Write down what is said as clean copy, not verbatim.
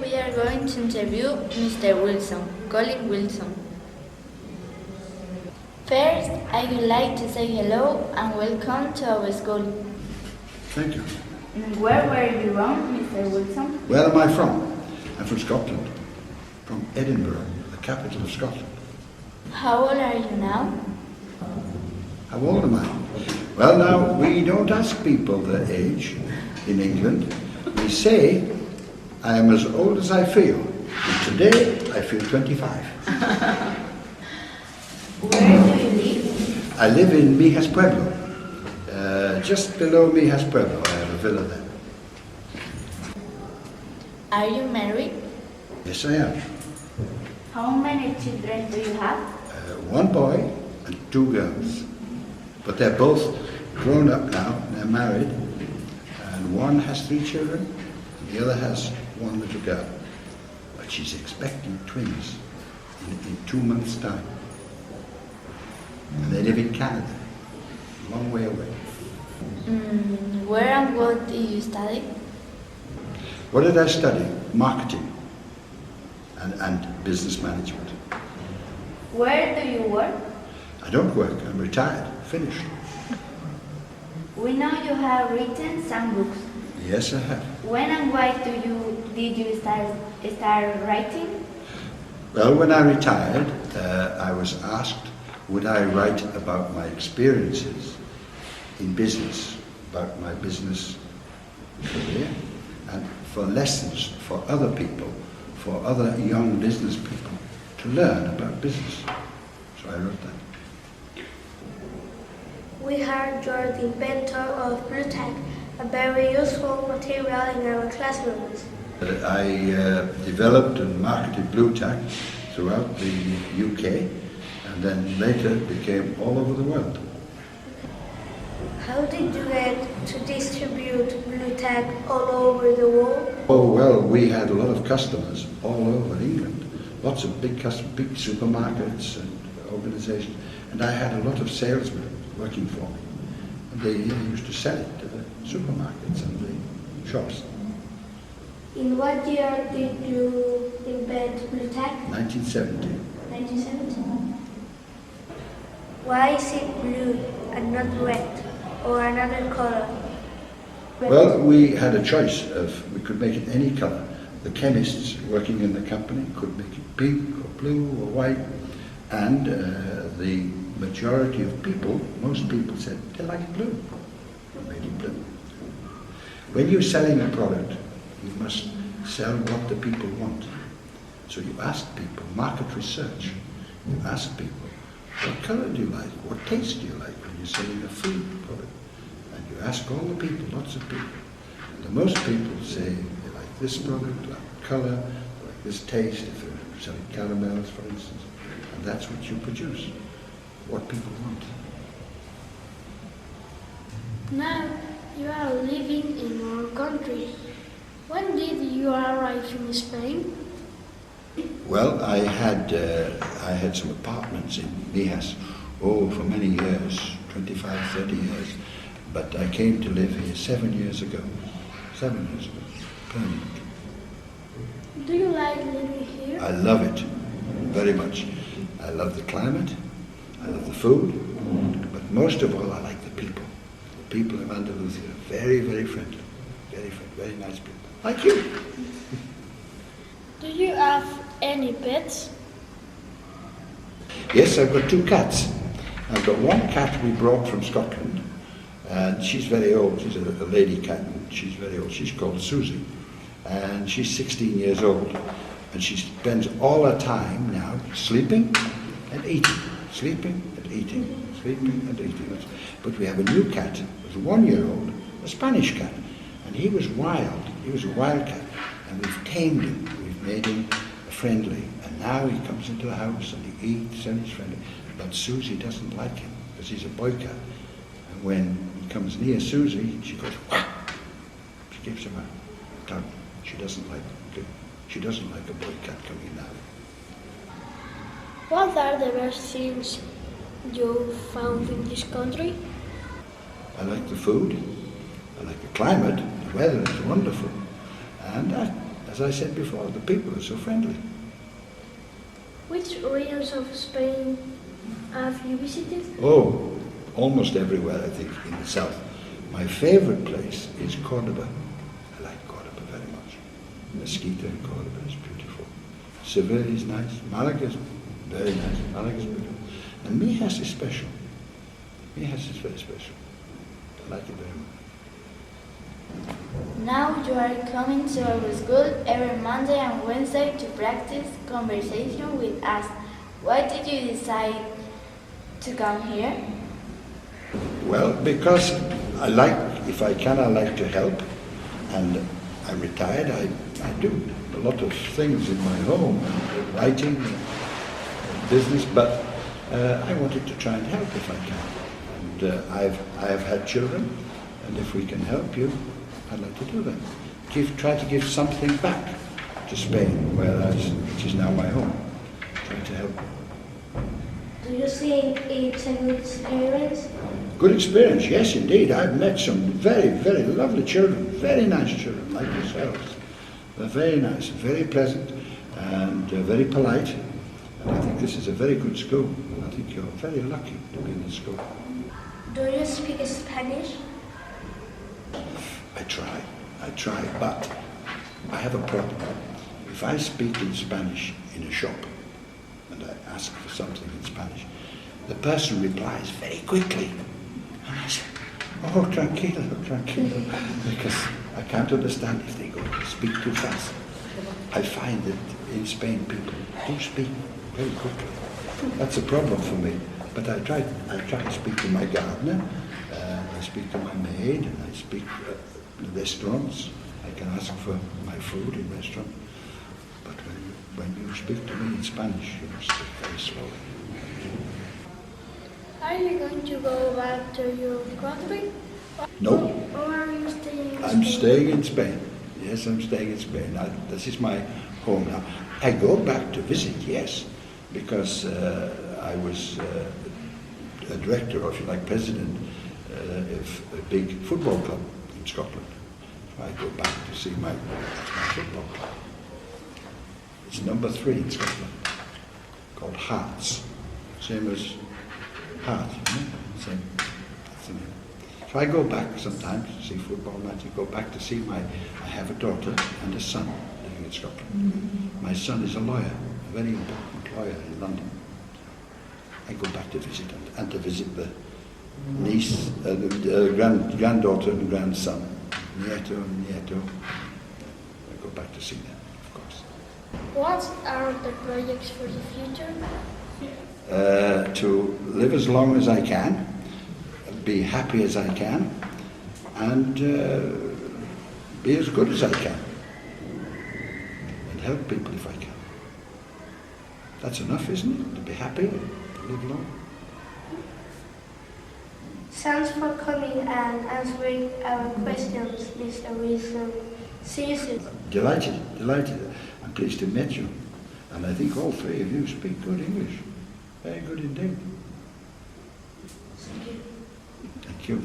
we are going to interview Mr. Wilson, Colin Wilson. First, I would like to say hello and welcome to our school. Thank you. Where were you from, Mr. Wilson? Where am I from? I'm from Scotland, from Edinburgh, the capital of Scotland. How old are you now? How old am I? Well, now, we don't ask people their age in England. We say, I am as old as I feel. And today, I feel 25. Where do you live? I live in Mijas Pueblo, just below Mijas Pueblo. I have a villa there. Are you married? Yes, I am. How many children do you have? One boy and two girls. But they're both grown up now, they're married, and one has 3 children, and the other has 1 little girl. But she's expecting twins in 2 months' time. And they live in Canada, a long way away. Where and what do you study? What did I study? Marketing and business management. Where do you work? I don't work, I'm retired, finished. We know you have written some books. Yes, I have. When and why did you start writing? Well, when I retired, I was asked, would I write about my experiences in business, about my business career, and for lessons for other people, for other young business people, to learn about business. So I wrote that. We heard you're the inventor of Blue Tack, a very useful material in our classrooms. I developed and marketed Blue Tack throughout the UK, and then later became all over the world. How did you get to distribute Blue Tack all over the world? Oh, well, we had a lot of customers all over England. Lots of big supermarkets and organizations. And I had a lot of salesmen working for me. And they used to sell it to the supermarkets and the shops. In what year did you invent Blue Tack? 1970. 1970. Why is it blue and not red or another color? Well, we had a choice of, we could make it any color. The chemists working in the company could make it pink or blue or white, and the majority of people, most people said they like blue. We made it blue. When you're selling a product, you must sell what the people want. So you ask people, market research, you ask people, what color do you like? What taste do you like when you're selling a food product? And you ask all the people, lots of people. And the most people say they like this product, they like color, they like this taste, if they're selling caramels, for instance. And that's what you produce, what people want. Now you are living in our country. When did you arrive in Spain? Well, I had some apartments in Mijas, for many years, 25, 30 years. But I came to live here 7 years ago. 7 years ago, permanent. Do you like living here? I love it very much. I love the climate, I love the food, but most of all I like the people. The people of Andalusia are very, very friendly, very nice people. Like you. Do you have any pets? Yes, I've got 2 cats. I've got one cat we brought from Scotland, and she's very old. She's a lady cat, and she's very old. She's called Susie, and she's 16 years old, and she spends all her time now sleeping and eating, sleeping and eating, sleeping and eating. But we have a new cat, who's 1 year old, a Spanish cat, and he was wild. He was a wild cat, and we've tamed him. We've made him friendly, and now he comes into the house and he eats and he's friendly. But Susie doesn't like him because he's a boy cat, and when he comes near Susie, she goes wah! She gives him a tongue. She doesn't like a boy cat coming now. What are the best things you found in this country? I like the food, I like the climate, the weather is wonderful, and as I said before, the people are so friendly. Which regions of Spain have you visited? Oh, almost everywhere, I think, in the south. My favorite place is Cordoba. I like Cordoba very much. Mesquita in Cordoba is beautiful. Seville is nice. Malaga is very nice. Malaga is beautiful. And Mijas is special. Mijas is very special. I like it very much. Now you are coming to our school every Monday and Wednesday to practice conversation with us. Why did you decide to come here? Well, because I like, if I can, I like to help. And I'm retired, I do a lot of things in my home, writing, business, but I wanted to try and help if I can. And I have had children, and if we can help you, I'd like to do that. Try to give something back to Spain, which is now my home. Try to help. Do you think it's a good experience? Good experience, yes indeed. I've met some very, very lovely children, very nice children like yourselves. They're very nice, very pleasant, and very polite. And I think this is a very good school. I think you're very lucky to be in this school. Do you speak Spanish? I try, but I have a problem. If I speak in Spanish in a shop and I ask for something in Spanish, the person replies very quickly. And I say, oh, tranquilo, tranquilo, because I can't understand if they speak too fast. I find that in Spain people do speak very quickly. That's a problem for me. But I try to speak to my gardener, I speak to my maid, and I speak in restaurants. I can ask for my food in restaurants. But when you speak to me in Spanish, you must speak very slowly. Are you going to go back to your country? No. Or are you staying in I'm Spain? staying in Spain. Yes, I'm staying in Spain. This is my home now. I go back to visit, yes, because I was a director, or if you like, president of a big football club in Scotland. So I go back to see my football club. It's number 3 in Scotland, called Hearts, same as Heart, same. That's the name. So I go back sometimes to see football matches. I go back to see I have a daughter and a son living in Scotland. Mm-hmm. My son is a lawyer, a very important lawyer in London. I go back to visit and to visit the niece, the granddaughter and grandson, nieto and nieto. I go back to see them, of course. What are the projects for the future? To live as long as I can, be happy as I can, and be as good as I can, and help people if I can. That's enough, isn't it? To be happy and live long. Thanks for coming and answering our questions, Mr. Wilson. See you soon. Delighted. I'm pleased to meet you. And I think all 3 of you speak good English. Very good indeed. Thank you.